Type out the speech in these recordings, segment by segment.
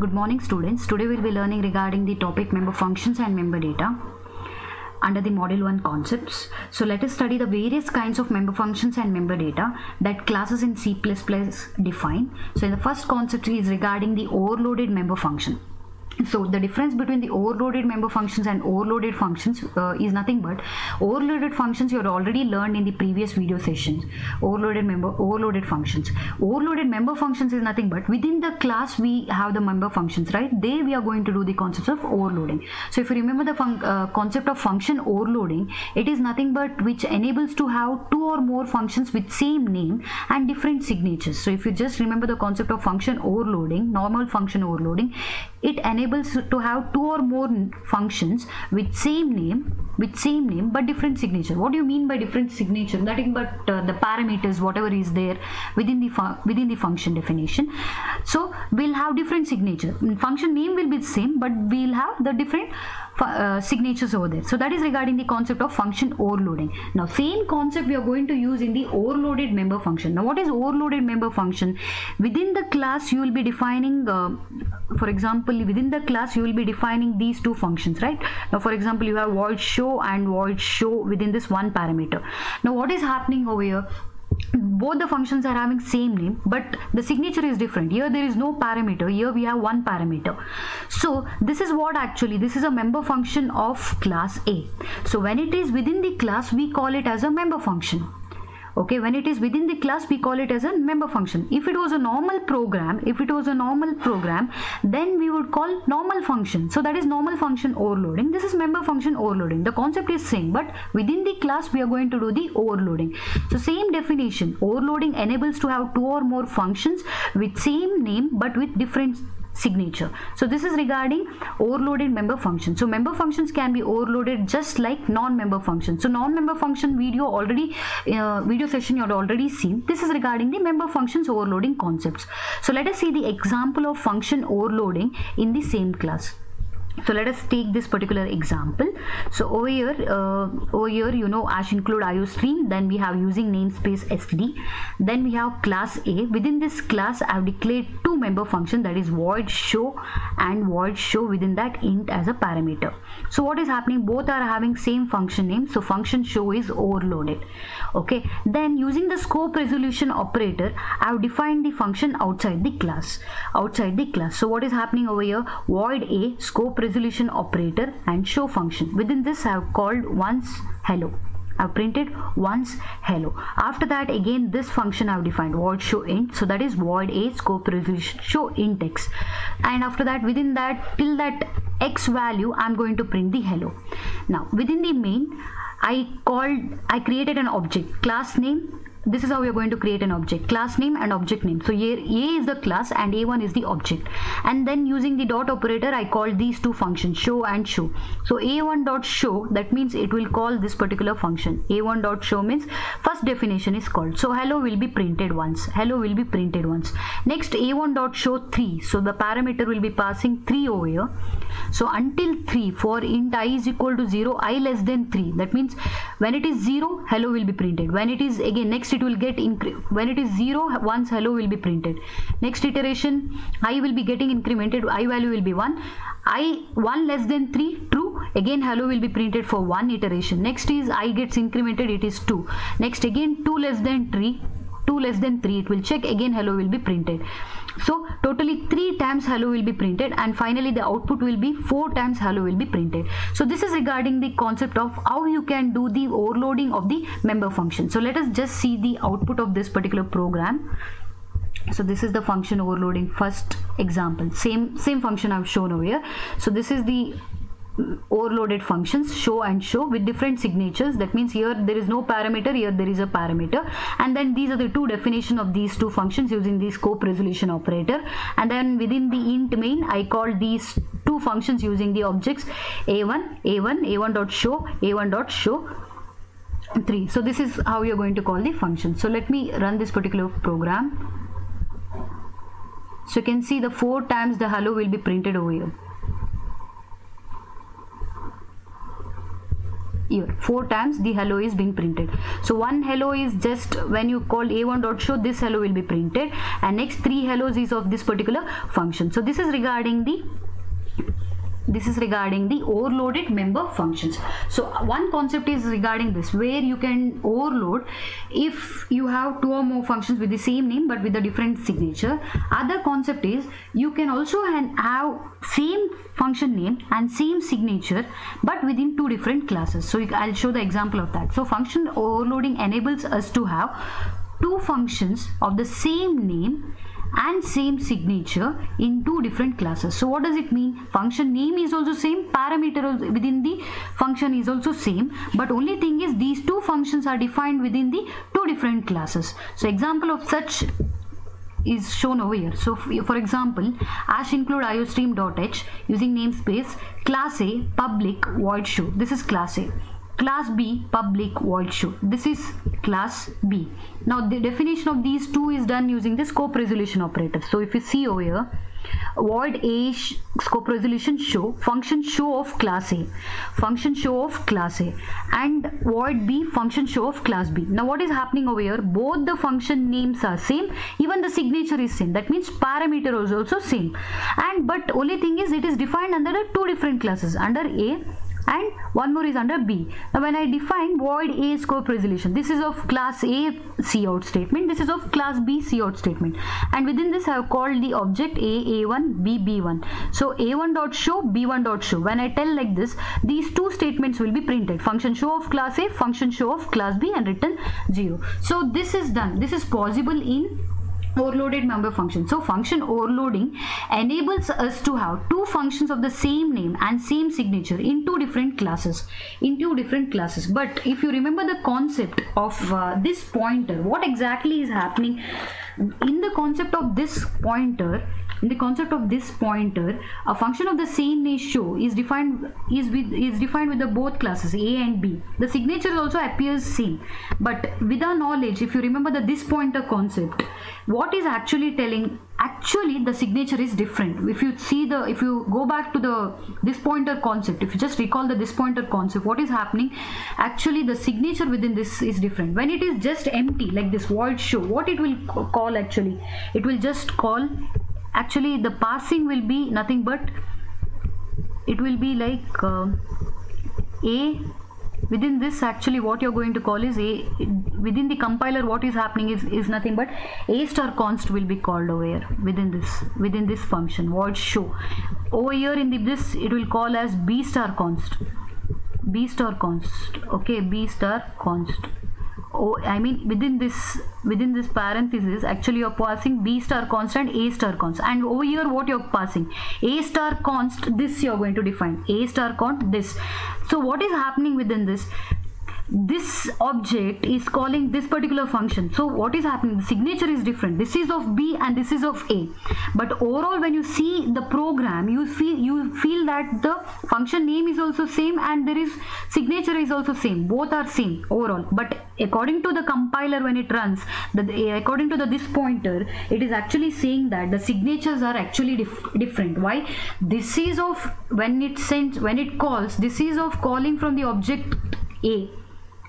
Good morning students. Today we'll be learning regarding the topic member functions and member data under the module 1 concepts. So let us study the various kinds of member functions and member data that classes in C++ define. So in the first concept is regarding the overloaded member function. So the difference between the overloaded member functions and overloaded functions is nothing but overloaded functions you had already learned in the previous video sessions. Overloaded functions. Overloaded member functions is nothing but within the class we have the member functions, right? There we are going to do the concepts of overloading. So if you remember the concept of function overloading, it is nothing but which enables to have two or more functions with same name and different signatures. So if you just remember the concept of function overloading, normal function overloading, it enables to have two or more functions with same name but different signature. What do you mean by different signature? Nothing but the parameters, whatever is there within the function definition. So we'll have different signature. Function name will be the same, but we'll have the different signatures over there. So that is regarding the concept of function overloading. Now same concept we are going to use in the overloaded member function. Now what is overloaded member function? Within the class you will be defining for example, within the class you will be defining these two functions, right? Now for example, you have void show and void show within this one parameter. Now what is happening over here? Both the functions are having same name, but the signature is different. Here there is no parameter, here we have one parameter. So this is what actually, this is a member function of class A. So when it is within the class, we call it as a member function. Okay, when it is within the class, we call it as a member function. If it was a normal program, then we would call normal function. So that is normal function overloading. This is member function overloading. The concept is same, but within the class we are going to do the overloading. So same definition, overloading enables to have two or more functions with same name but with different signature. So this is regarding overloaded member function. So member functions can be overloaded just like non-member functions. So non-member function video session you had already seen. This is regarding the member functions overloading concepts. So let us see the example of function overloading in the same class. So let us take this particular example. So over here, you know, ash include IOStream. Then we have using namespace SD. Then we have class A. Within this class, I have declared two member functions, that is void show and void show. Within that int as a parameter. So what is happening? Both are having same function name. So function show is overloaded. Okay. Then using the scope resolution operator, I have defined the function outside the class. So what is happening over here? Void A scope resolution operator and show function. Within this I have called once hello. I have printed once hello. After that again this function I have defined void show int. So that is void A scope resolution show int x. And after that within that till that x value I am going to print the hello. Now within the main I created an object class name. This is how we are going to create an object, class name and object name. So here A is the class and A1 is the object. And then using the dot operator, I call these two functions, show and show. So A1 dot show, that means it will call this particular function. A1 dot show means first definition is called. So hello will be printed once. Next A1 dot show 3. So the parameter will be passing 3 over here. So until 3 for int I is equal to 0, I less than 3. That means when it is 0, hello will be printed. When it is again next it will get when it is 0, once hello will be printed. Next iteration I will be getting incremented, I value will be 1. 1 less than 3, true, again hello will be printed for one iteration. Next is I gets incremented, it is 2. Next again 2 less than 3, it will check, again hello will be printed. So totally 3 times hello will be printed, and finally the output will be 4 times hello will be printed. So this is regarding the concept of how you can do the overloading of the member function. So let us just see the output of this particular program. So this is the function overloading first example. Same function I've shown over here. So this is the overloaded functions show and show with different signatures. That means here there is no parameter, here there is a parameter, and then these are the two definition of these two functions using the scope resolution operator. And then within the int main I call these two functions using the objects A1 dot show 3. So this is how you are going to call the function. So let me run this particular program. So you can see the 4 times the hello will be printed over here. here 4 times the hello is being printed. So one hello is just when you call a1.show, this hello will be printed, and next 3 hellos is of this particular function. So this is regarding the overloaded member functions. So one concept is regarding this, where you can overload if you have 2 or more functions with the same name but with a different signature. Other concept is you can also have same function name and same signature but within 2 different classes. So I'll show the example of that. So function overloading enables us to have 2 functions of the same name and same signature in 2 different classes. So what does it mean? Function name is also same, parameter within the function is also same, but only thing is these 2 functions are defined within the 2 different classes. So example of such is shown over here. So for example, #include iostream.h using namespace class A public void show. This is class A. Class B public void show. This is class B. Now the definition of these 2 is done using the scope resolution operator. So if you see over here, void A scope resolution show, function show of class A, function show of class A, and void B function show of class B. Now what is happening over here? Both the function names are same, even the signature is same. That means parameter is also same, and but only thing is it is defined under the 2 different classes, under A and one more is under B. Now when I define void A scope resolution, this is of class A cout statement, this is of class B cout statement, and within this I have called the object A1, B, B1. So A1.show, B1.show. When I tell like this, these 2 statements will be printed, function show of class A, function show of class B, and return 0. So this is done. This is possible in overloaded member function. So function overloading enables us to have 2 functions of the same name and same signature in 2 different classes, But if you remember the concept of this pointer, what exactly is happening in the concept of this pointer? In the concept of this pointer, a function of the same name show is defined with the both classes A and B. The signature also appears same, but with our knowledge, if you remember this pointer concept, what is actually telling? Actually the signature is different. If you go back to this pointer concept, if you just recall this pointer concept, what is happening? Actually the signature within this is different. When it is just empty like this void show, what it will call? Actually it will just call, actually the parsing will be nothing but it will be like A. Within this, actually what you're going to call is A. Within the compiler, what is happening is nothing but A star const will be called over here within this function void show. Over here in this it will call as B star const. Okay, B star const. Oh, I mean within this parenthesis, actually you're passing B star const and A star const, and over here what you're passing? A star const, this you're going to define, A star const this. So what is happening within this? This object is calling this particular function. So what is happening? The signature is different. This is of B and this is of A. But overall, when you see the program, you feel that the function name is also same and there is signature is also same. Both are same overall. But according to the compiler, when it runs, according to this pointer, it is actually saying that the signatures are actually different. Why? This is of when it calls. This is of calling from the object A.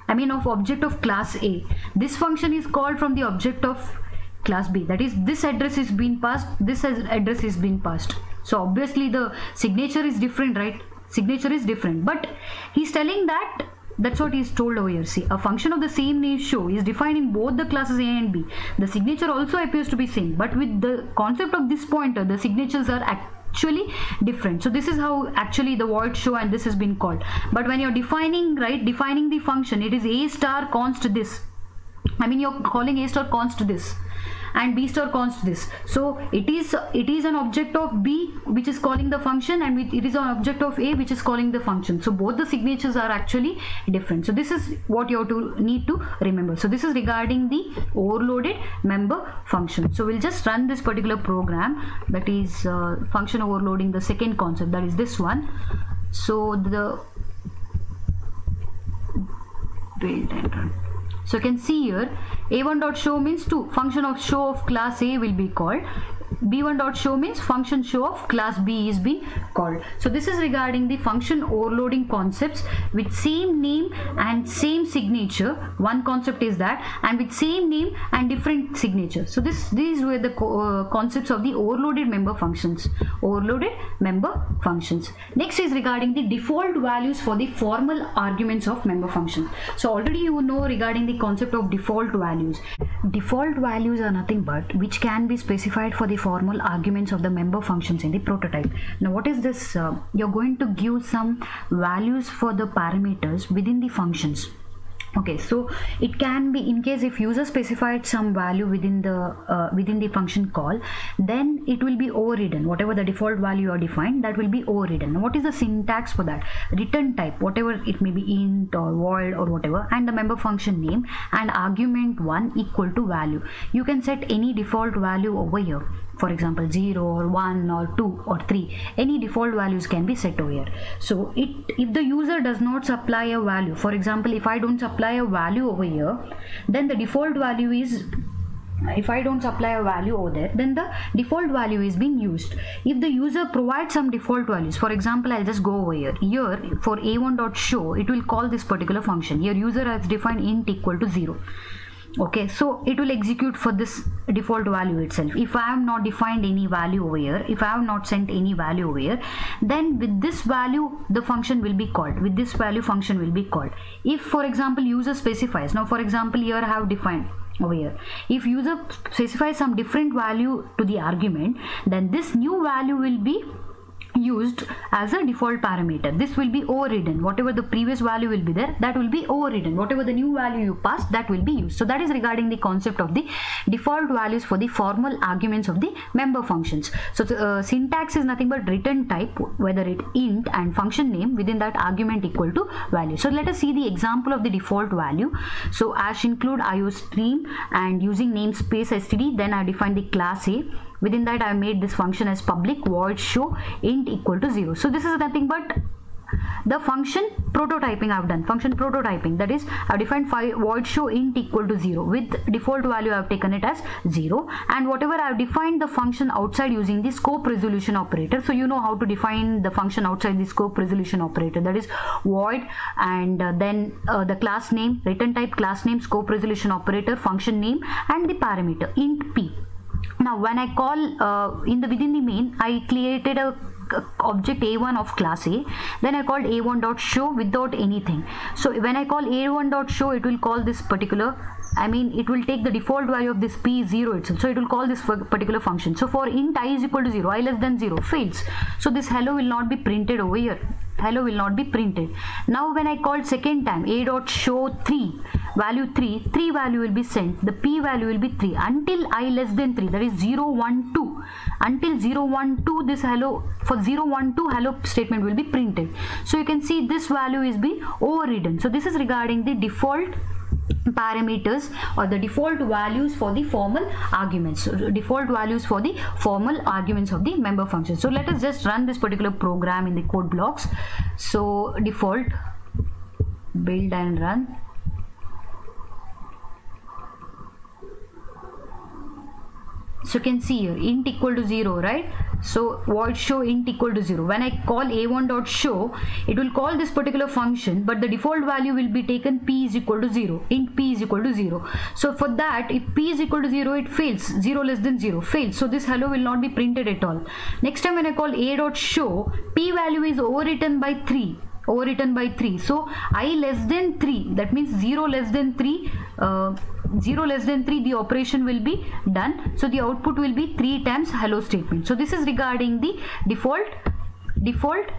I mean of object of class A. This function is called from the object of class B. That is, this address is being passed, this address is being passed. So obviously the signature is different, right? Signature is different. But he's telling that, that's what he's told over here. See, a function of the same name show is defined in both the classes A and B. The signature also appears to be same. But with the concept of this pointer, the signatures are actually different. So this is how actually the void show and this has been called. But when you're defining the function, it is A star const this. I mean you're calling A star const this and B star const this. So it is an object of B which is calling the function, and it is an object of A which is calling the function. So both the signatures are actually different. So this is what you have to need to remember. So this is regarding the overloaded member function. So we'll just run this particular program, that is function overloading, the second concept, that is this one. So the build and run. So you can see here A1.show means 2 function of show of class A will be called. b1.show means function show of class B is being called. So this is regarding the function overloading concepts with same name and same signature. One concept is that, and with same name and different signature. So these were the concepts of the overloaded member functions. Overloaded member functions. Next is regarding the default values for the formal arguments of member functions. So already you know regarding the concept of default values. Default values are nothing but which can be specified for the formal arguments of the member functions in the prototype. Now what is this? You're going to give some values for the parameters within the functions. Okay, so it can be in case if user specified some value within the function call, then it will be overridden. Whatever the default value are defined, that will be overridden. Now, what is the syntax for that? Return type, whatever it may be, int or void or whatever, and the member function name and argument 1 equal to value. You can set any default value over here. For example, 0 or 1 or 2 or 3, any default values can be set over here. So if the user does not supply a value, for example, if I don't supply a value over here, then the default value is, if I don't supply a value over there, then the default value is being used. If the user provides some default values, for example, I'll just go over here. Here for a1.show, it will call this particular function. Here user has defined int equal to 0. Okay, so it will execute for this default value itself. If I have not defined any value over here, if I have not sent any value over here, then with this value the function will be called. With this value function will be called. If for example user specifies, now for example here I have defined over here, if user specifies some different value to the argument, then this new value will be used as a default parameter. This will be overridden. Whatever the previous value will be there, that will be overridden. Whatever the new value you pass, that will be used. So that is regarding the concept of the default values for the formal arguments of the member functions. So syntax is nothing but return type, whether it int and function name, within that argument equal to value. So let us see the example of the default value. So as include IOStream and using namespace std, then I define the class A. Within that I made this function as public void show int equal to 0. So this is nothing but the function prototyping I've done. Function prototyping, that is I've defined void show int equal to 0. With default value I've taken it as 0, and whatever I've defined the function outside using the scope resolution operator. So you know how to define the function outside the scope resolution operator, that is void and then the class name, return type, class name, scope resolution operator, function name and the parameter int p. Now when I call within the main, I created a object a1 of class A, then I called a1.show without anything. So when I call a1.show, it will call this particular, it will take the default value of this p0 itself. So it will call this particular function. So for int I is equal to 0, I less than 0 fails. So this hello will not be printed over here. Hello will not be printed. Now when I called second time a.show 3, value 3 value will be sent. The p value will be 3 until I less than 3, that is 0, 1, 2. Until 0, 1, 2, this hello, for 0, 1, 2 hello statement will be printed. So you can see this value is being overridden. So this is regarding the default parameters or the default values for the formal arguments. So default values for the formal arguments of the member function. So let us just run this particular program in the code blocks. So default, build and run. So you can see here int equal to 0, right? So void show int equal to 0. When I call a1.show, it will call this particular function, but the default value will be taken p is equal to 0, int p is equal to 0. So for that, if p is equal to 0, it fails. 0 less than 0 fails. So this hello will not be printed at all. Next time when I call a.show, p value is overwritten by 3. So I less than 3, that means 0 less than 3, 0 less than 3, the operation will be done. So the output will be 3 times hello statement. So this is regarding the default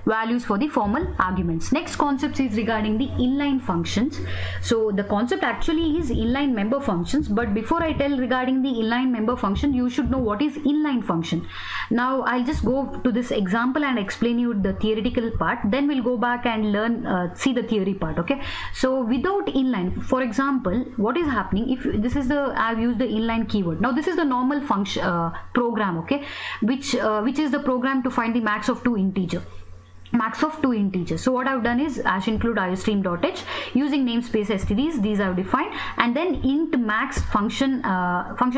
values for the formal arguments. Next concept is regarding the inline functions. So the concept actually is inline member functions, but before I tell regarding the inline member function, you should know what is inline function. Now I'll just go to this example and explain you the theoretical part, then we'll go back and learn see the theory part. Okay, so without inline, for example, what is happening if this is the, I've used the inline keyword. Now this is the normal function program, okay, which is the program to find the max of 2 integers. max of two integers. So what I've done is hash include iostream.h using namespace stds, these I've defined, and then int max function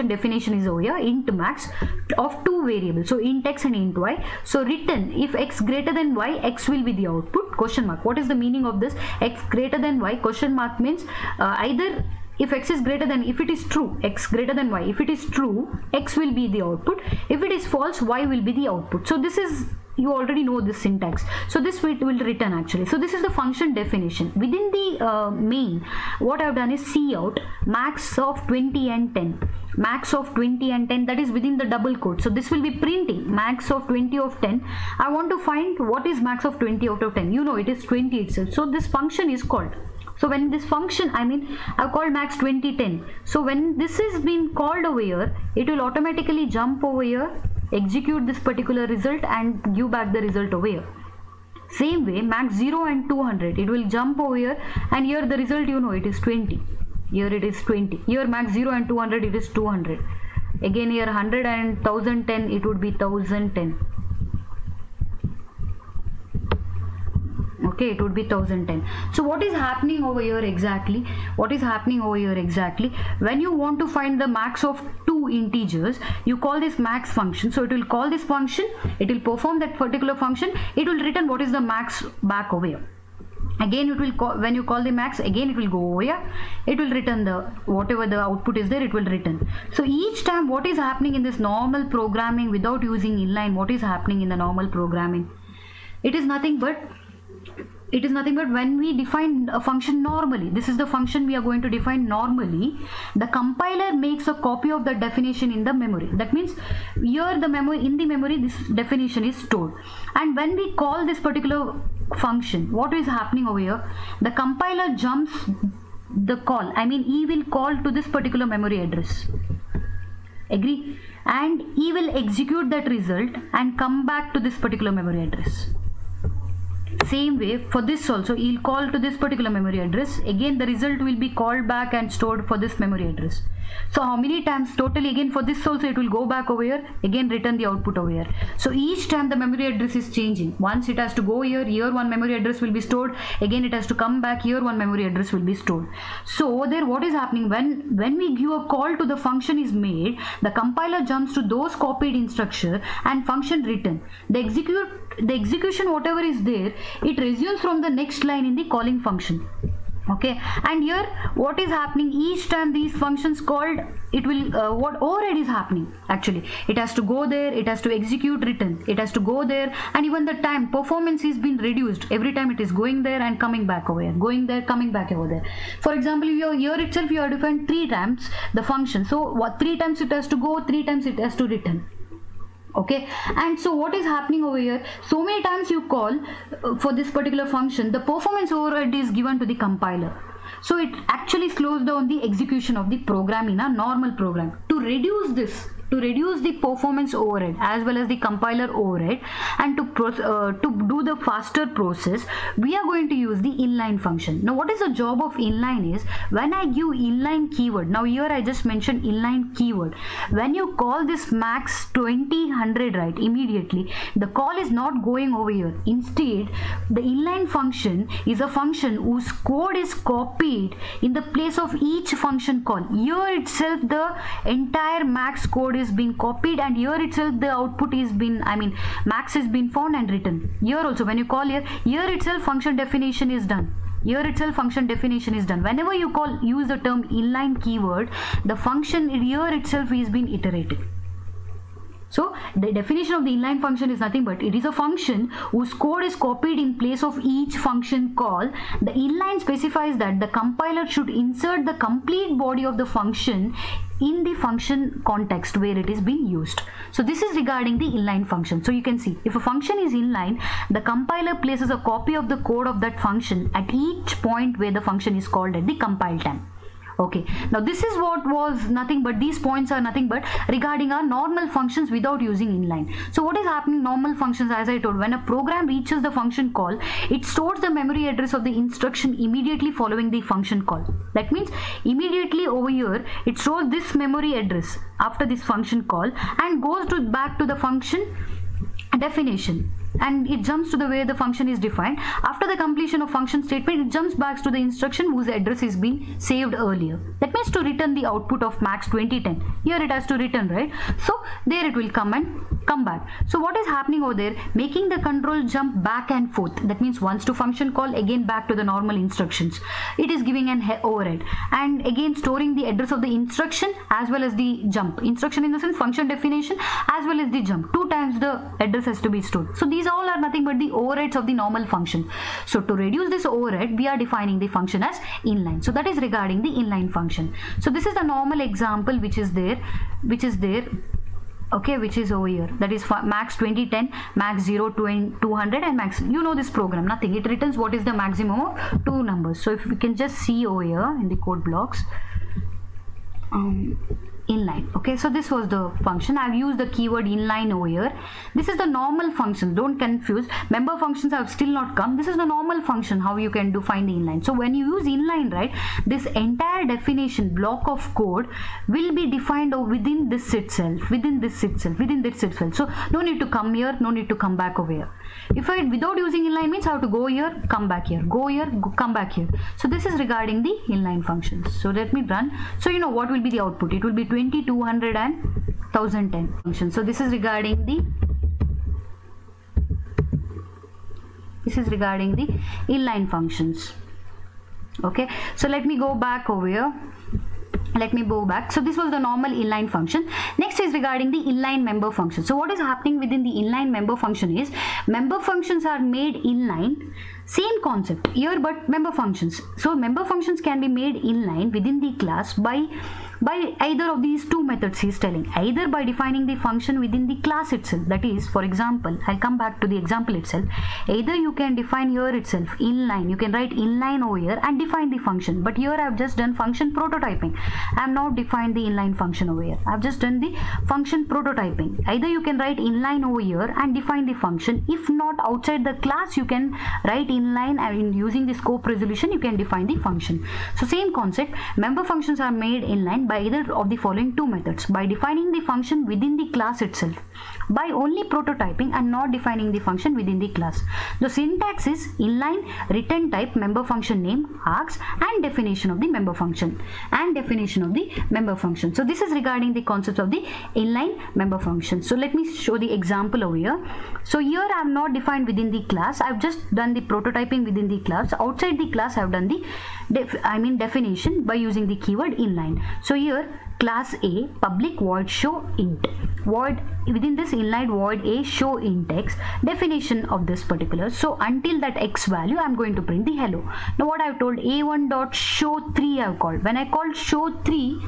definition is over here, int max of two variables, so int x and int y. So written, if x greater than y, x will be the output, question mark. What is the meaning of this? X greater than y, question mark means either if x is greater than, if it is true, x greater than y, if it is true, x will be the output. If it is false, y will be the output. So this is, you already know this syntax, so this will return actually. So this is the function definition. Within the main, what I've done is cout max of 20 and 10, max of 20 and 10, that is within the double quote. So this will be printing max of 20 of 10. I want to find what is max of 20 out of 10. You know it is 20 itself. So this function is called. So when this function, I mean, I've called max 2010. So when this is being called over here, it will automatically jump over here, execute this particular result and give back the result over here. Same way, max 0 and 200, it will jump over here, and here the result, you know, it is 20. Here it is 20. Here max 0 and 200, it is 200. Again here 100 and 1010, it would be 1010. Okay, it would be 1010. So what is happening over here exactly? What is happening over here exactly? When you want to find the max of two integers, you call this max function. So it will call this function, it will perform that particular function, it will return what is the max back over here. Again it will call, when you call the max, again it will go over here, it will return the whatever the output is there, it will return. So each time what is happening in this normal programming without using inline, what is happening in the normal programming? It is nothing but when we define a function normally, this is the function we are going to define normally, the compiler makes a copy of the definition in the memory. That means here the memory, in the memory this definition is stored, and when we call this particular function, what is happening over here? The compiler jumps the call, I mean he will call to this particular memory address. Agree? And he will execute that result and come back to this particular memory address. Same way for this also, he'll call to this particular memory address, again the result will be called back and stored for this memory address. So how many times totally? Again for this also it will go back over here, again return the output over here. So each time the memory address is changing. Once it has to go here, here one memory address will be stored, again it has to come back, here one memory address will be stored. So there what is happening, when we give a call to the function is made, the compiler jumps to those copied instruction and function return. The execution whatever is there, it resumes from the next line in the calling function. Okay, and here what is happening, each time these functions called, it will what override is happening actually. It has to go there, it has to execute return, it has to go there, and even the time performance is being reduced every time it is going there and coming back over here, going there, coming back over there. For example, here itself you have defined 3 times the function, so what 3 times it has to go, 3 times it has to return. Okay, and so what is happening over here, so many times you call for this particular function, the performance override is given to the compiler. So it actually slows down the execution of the program in a normal program. To reduce this, to reduce the performance overhead as well as the compiler overhead, and to do the faster process, we are going to use the inline function. Now what is the job of inline is, when I give inline keyword, now here I just mentioned inline keyword, when you call this max 20/100, right, immediately the call is not going over here. Instead the inline function is a function whose code is copied in the place of each function call. Here itself the entire max code is been copied, and here itself the output is been, I mean max is been found and written. Here also when you call here itself function definition is done. Here itself function definition is done. Whenever you use the term inline keyword, the function here itself is being iterated. So the definition of the inline function is nothing but it is a function whose code is copied in place of each function call. The inline specifies that the compiler should insert the complete body of the function in the function context where it is being used. So this is regarding the inline function. So you can see if a function is inline, the compiler places a copy of the code of that function at each point where the function is called at the compile time. Okay, now this is what was nothing but, these points are nothing but regarding our normal functions without using inline. So what is happening, normal functions, as I told, when a program reaches the function call, it stores the memory address of the instruction immediately following the function call. That means immediately over here it stores this memory address after this function call and goes back to the function definition. and it jumps to the where the function is defined. After the completion of function statement, it jumps back to the instruction whose address is been saved earlier. That means to return the output of max 2010. Here it has to return, right? So there it will come back. So what is happening over there? Making the control jump back and forth. That means once to function call, again back to the normal instructions. It is giving an overhead and again storing the address of the instruction as well as the jump. Instruction in the sense function definition as well as the jump. 2 times the address has to be stored. So these all are nothing but the overheads of the normal function. So to reduce this overhead, we are defining the function as inline. So that is regarding the inline function. So this is the normal example which is there, okay, which is over here. That is max 2010, max 0 200 and max. You know this program, nothing. It returns what is the maximum of 2 numbers. So if we can just see over here in the code blocks, inline. Okay, so this was the function. I've used the keyword inline over here. This is the normal function, don't confuse. Member functions have still not come. This is the normal function, how you can define the inline. So when you use inline, right, this entire definition block of code will be defined within this itself, so no need to come here, no need to come back over here. If I without using inline means I have to go here, come back here, go here, come back here. So this is regarding the inline functions. So let me run. So you know what will be the output? It will be 20, 200 and 1010 functions. So this is regarding the inline functions. Okay, so let me go back over here. So this was the normal inline function. Next is regarding the inline member function. So what is happening within the inline member function is member functions are made inline. Same concept here, but member functions. So member functions can be made inline within the class by either of these 2 methods he is telling. Either by defining the function within the class itself. That is, for example, I'll come back to the example itself. Either you can define here itself inline. You can write inline over here and define the function. But here I've just done function prototyping. I have not defined the inline function over here. I've just done the function prototyping. Either you can write inline over here and define the function. If not, outside the class you can write inline, and using the scope resolution you can define the function. So same concept, member functions are made inline by either of the following 2 methods: by defining the function within the class itself, by only prototyping and not defining the function within the class. The syntax is inline, return type, member function name, args, and definition of the member function, So this is regarding the concept of the inline member function. So let me show the example over here. So here I have not defined within the class. I have just done the prototyping within the class. Outside the class I have done the definition by using the keyword inline. So here class A public void show int, void within this inline void A show int x, definition of this particular. So until that x value I am going to print the hello. Now what I have told, a1 dot show 3 I have called. When I called show 3,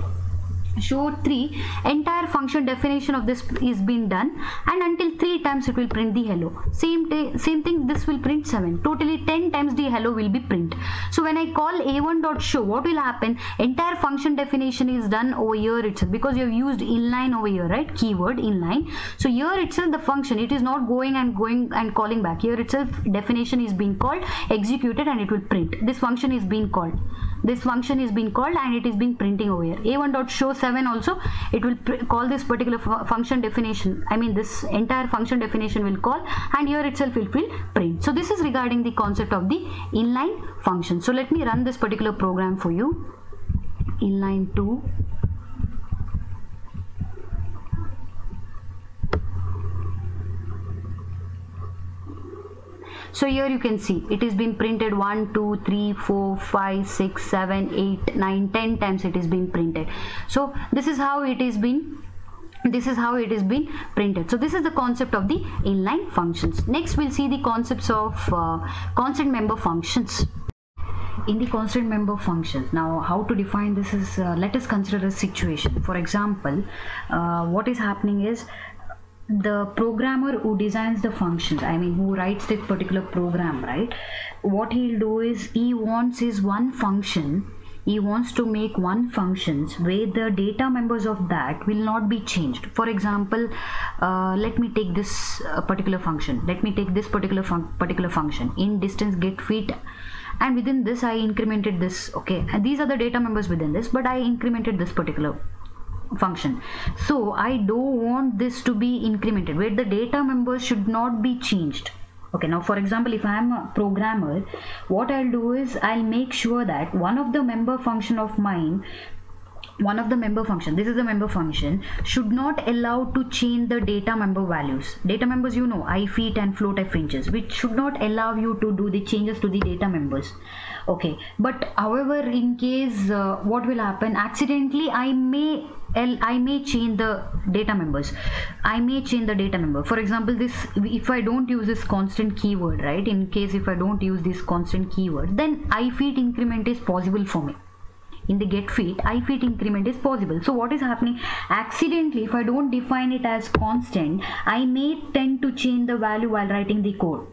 entire function definition of this is being done, and until 3 times it will print the hello. Same thing, this will print 7. Totally 10 times the hello will be print. So when I call a1.show, what will happen? Entire function definition is done over here itself, because you have used inline over here, right? Keyword inline. So here itself the function, it is not going and calling back. Here itself definition is being called, executed, and it will print. This function is being called. And it is being printing over here. a1.show 7 also, it will call this particular function definition. This entire function definition will call, and here itself will print. So this is regarding the concept of the inline function. So let me run this particular program for you. Inline 2. So here you can see it is been printed 1, 2, 3, 4, 5, 6, 7, 8, 9, 10 times it is being printed. So this is how it is been printed. So this is the concept of the inline functions. Next we'll see the concepts of constant member functions. In the constant member functions, now how to define this is, let us consider a situation. For example, what is happening is, the programmer who designs the functions, who writes this particular program, right, what he'll do is he wants to make one functions where the data members of that will not be changed. For example, let me take this particular function. Let me take this particular function in distance get feet, and within this I incremented this. Okay, and these are the data members within this, but I incremented this particular function. So I don't want this to be incremented, where the data members should not be changed. Okay, now for example, if I am a programmer, what I'll do is I'll make sure that one of the member function of mine, this is the member function, should not allow to change the data member values. Data members, you know, I feet and float f inches, which should not allow you to do the changes to the data members. Okay, but however, in case what will happen, accidentally I may change the data members. For example, this, if I don't use this constant keyword, right, in case if I don't use this constant keyword, then I feet increment is possible for me. In the get feet, I feet increment is possible. So what is happening, accidentally, if I don't define it as constant, I may tend to change the value while writing the code.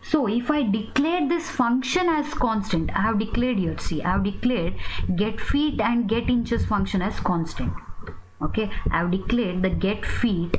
So if I declare this function as constant, I have declared here, see, I have declared get feet and get inches function as constant. Okay, I have declared the get feet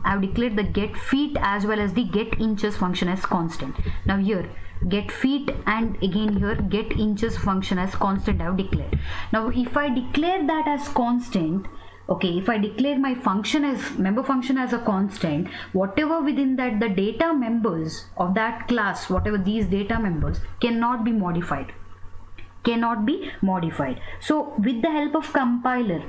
as well as the get inches function as constant. Now here, get feet and again here get inches function as constant I have declared. Now if I declare that as constant, okay, if I declare my function as member function as a constant, whatever within that the data members of that class, whatever these data members, cannot be modified. So with the help of compiler,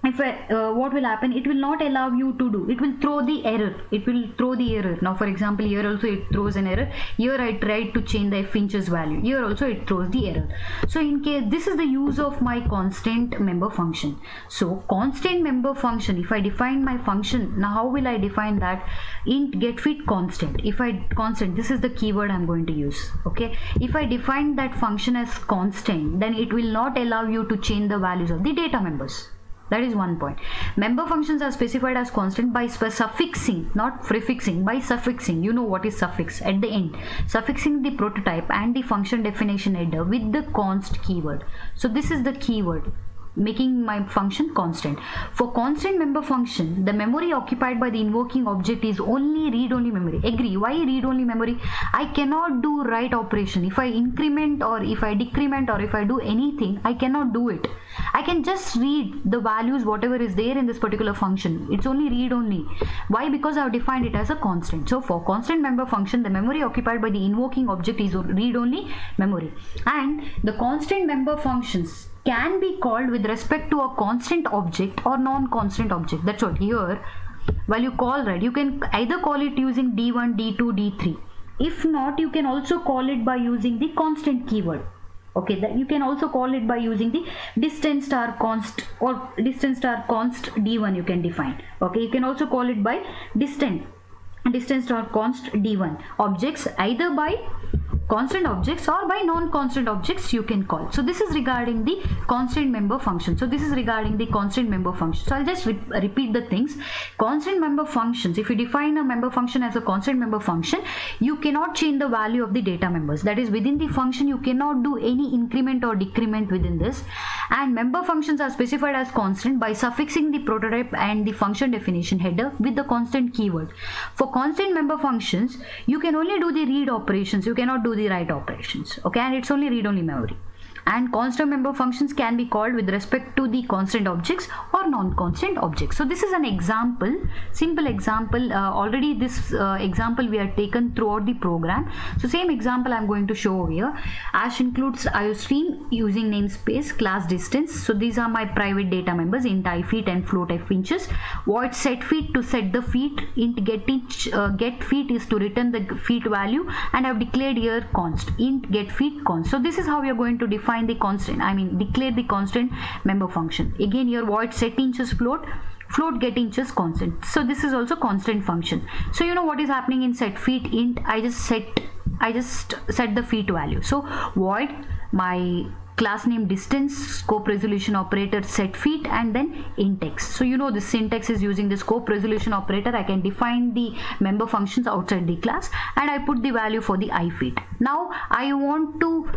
if what will happen, it will not allow you to do, it will throw the error. Now for example, here also it throws an error. Here I tried to change the f inches value, here also it throws the error. So in case, this is the use of my constant member function. So constant member function, if I define my function, now how will I define that? Int get feet constant. If I constant, this is the keyword I'm going to use. Okay, if I define that function as constant, then it will not allow you to change the values of the data members. That is one point. Member functions are specified as constant by suffixing, not prefixing, by suffixing. You know what is suffix at the end, suffixing the prototype and the function definition header with the const keyword. So this is the keyword making my function constant. For constant member function, the memory occupied by the invoking object is only read-only memory. Agree? Why read-only memory? I cannot do write operation. If I increment or if I decrement or if I do anything, I cannot do it. I can just read the values whatever is there in this particular function. It's only read-only. Why? Because I have defined it as a constant. So for constant member function, the memory occupied by the invoking object is read-only memory. And the constant member functions can be called with respect to a constant object or non-constant object. That's what here, while you call, right, you can either call it using d1, d2, d3. If not, you can also call it by using the constant keyword. Okay, that you can also call it by using the distance star const or distance star const d1 you can define. Okay, you can also call it by distance star const d1 objects, either by constant objects or by non-constant objects you can call. So this is regarding the constant member function. So I'll just repeat the things. Constant member functions, if you define a member function as a constant member function, you cannot change the value of the data members. That is, within the function you cannot do any increment or decrement within this. And member functions are specified as constant by suffixing the prototype and the function definition header with the constant keyword. For constant member functions, you can only do the read operations, you cannot do the write operations. Okay, and it's only read-only memory. And constant member functions can be called with respect to the constant objects or non-constant objects. So this is an example, simple example. Already this example we have taken throughout the program. So same example I'm going to show over here. Ash includes IOStream using namespace, class distance. So these are my private data members, int I feet and float f inches. Void set feet to set the feet. Int get feet is to return the feet value, and I've declared here const, int get feet const. So this is how we are going to define the constant, declare the constant member function. Again here, void set inches float get inches constant. So this is also constant function. So you know what is happening in set feet int, I just set the feet value. So void my class name distance, scope resolution operator set feet, and then int x. So you know the syntax is using the scope resolution operator. I can define the member functions outside the class, and I put the value for the I feet. Now I want to,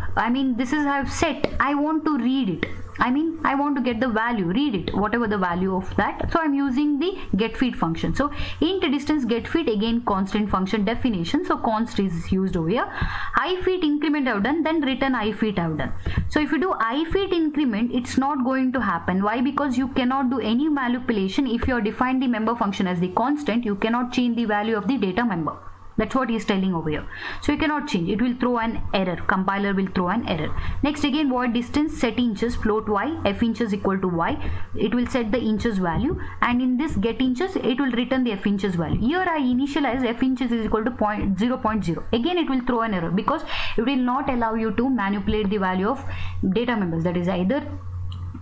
this is I have set, I want to read it. I mean, I want to get the value, read it, whatever the value of that. So I'm using the getFeet function. So int distance getFeet, again constant function definition. So const is used over here. ifeet increment I've done, then return ifeet I've done. So if you do ifeet increment, it's not going to happen. Why? Because you cannot do any manipulation. If you are defined the member function as the constant, you cannot change the value of the data member. That's what he is telling over here. So you cannot change. It will throw an error. Compiler will throw an error. Next, again, void distance set inches float y, f inches equal to y. It will set the inches value, and in this get inches, it will return the f inches value. Here I initialize f inches is equal to 0.0. Again, it will throw an error because it will not allow you to manipulate the value of data members, that is either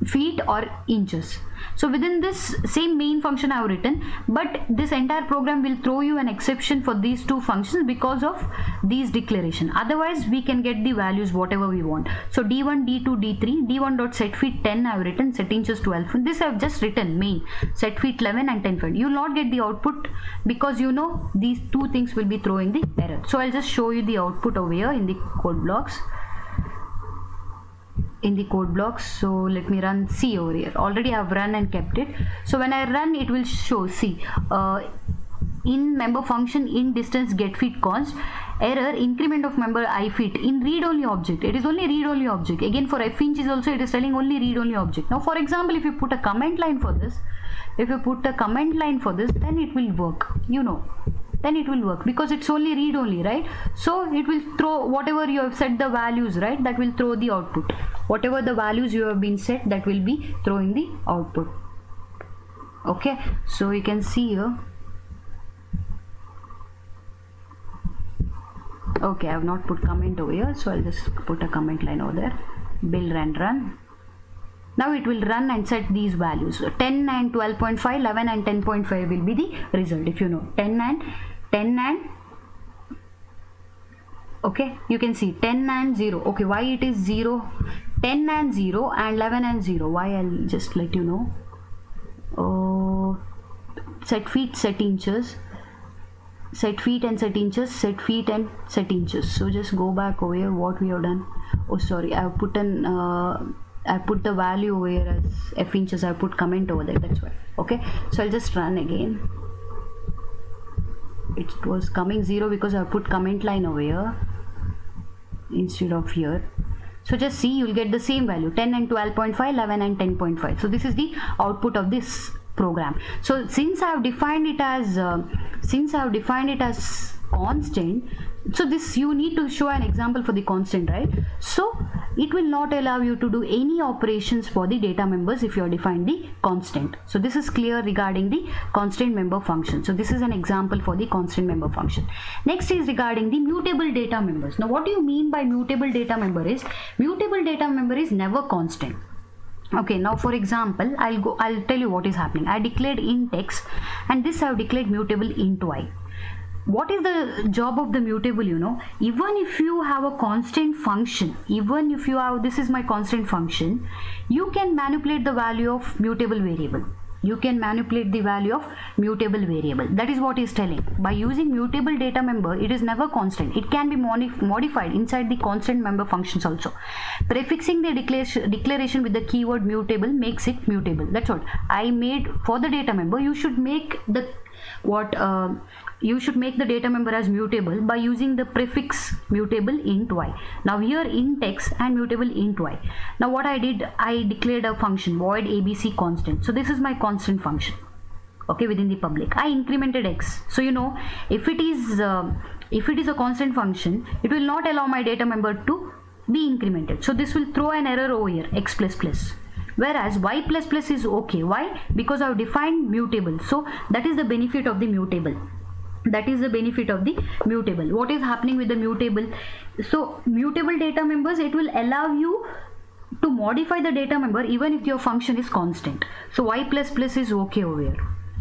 feet or inches. So within this same main function I have written, but this entire program will throw you an exception for these two functions because of these declaration. Otherwise we can get the values whatever we want. So d1, d2, d3, d1 dot set feet 10 I have written, set inches 12. This I have just written main, set feet 11 and 10 feet. You will not get the output because you know these two things will be throwing the error. So I'll just show you the output over here in the code blocks. So let me run C over here. Already I have run and kept it. So when I run, it will show C in member function in distance get feet const error increment of member ifeet in read only object. It is only read only object. Again for f inches also it is telling only read only object. Now for example, if you put a comment line for this, then it will work, you know. Then it will work because it's only read only, right? So it will throw whatever you have set the values, right? That will throw the output. Whatever the values you have been set, that will be throwing the output. Okay, so you can see here. Okay, I have not put comment over here, so I'll just put a comment line over there. Build and run. Now it will run and set these values. So 10 and 12.5, 11 and 10.5 will be the result. If you know 10 and okay, you can see 10 and 0. Okay, why it is 0, 10 and 0 and 11 and 0. Why? I'll just let you know. Set feet, set inches, set feet and set inches, set feet and set inches. So just go back over here. What we have done? Oh, sorry, I have put an I put the value over here as f inches. I put comment over there, that's why. Okay, so I'll just run again. It was coming 0 because I put comment line over here instead of here. So just see, you'll get the same value, 10 and 12.5, 11 and 10.5. So this is the output of this program. So since I have defined it as constant, so this you need to show an example for the constant, right? So it will not allow you to do any operations for the data members if you have defined the constant. So this is clear regarding the constant member function. So this is an example for the constant member function. Next is regarding the mutable data members. Now what do you mean by mutable data member is, mutable data member is never constant. Okay, now for example, I'll tell you what is happening. I declared int x and this I have declared mutable int y. What is the job of the mutable? You know, even if you have a constant function, even if you have, this is my constant function, you can manipulate the value of mutable variable. You can manipulate the value of mutable variable. That is what he is telling. By using mutable data member, it is never constant. It can be modified inside the constant member functions also. Prefixing the declaration with the keyword mutable makes it mutable. That's what I made for the data member. You should make the you should make the data member as mutable by using the prefix mutable int y. Now here int x and mutable int y. Now what I did, I declared a function void abc constant. So this is my constant function. Okay, within the public I incremented x. So you know, if it is a constant function, it will not allow my data member to be incremented. So this will throw an error over here, x plus plus. Whereas y plus plus is okay. Why? Because I have defined mutable. So that is the benefit of the mutable. That is the benefit of the mutable. What is happening with the mutable? So mutable data members, it will allow you to modify the data member even if your function is constant. So y plus plus is okay over here.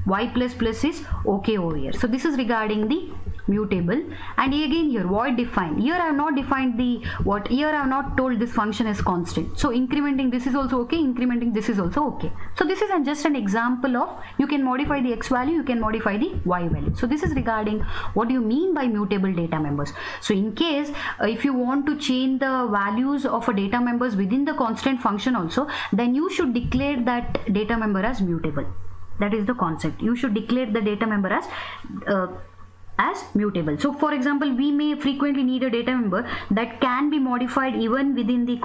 y plus plus is okay over here. So this is regarding the mutable. And again here void define, here I have not defined the what, here I have not told this function is constant, so incrementing this is also okay, incrementing this is also okay. So this is just an example of you can modify the x value, you can modify the y value. So this is regarding what do you mean by mutable data members. So in case if you want to change the values of a data members within the constant function also, then you should declare that data member as mutable. That is the concept. You should declare the data member as mutable. So for example, we may frequently need a data member that can be modified even within the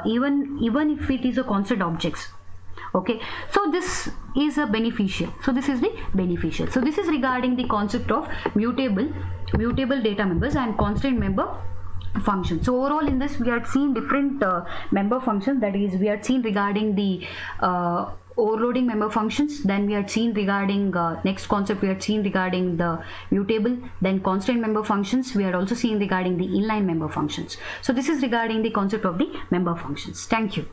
even if it is a constant objects. Okay, so this is a beneficial. So this is the beneficial. So this is regarding the concept of mutable data members and constant member function. So overall in this we had seen different member functions, that is we had seen regarding the overloading member functions, then we had seen regarding next concept we had seen regarding the mutable, then constant member functions, we had also seen regarding the inline member functions. So this is regarding the concept of the member functions. Thank you.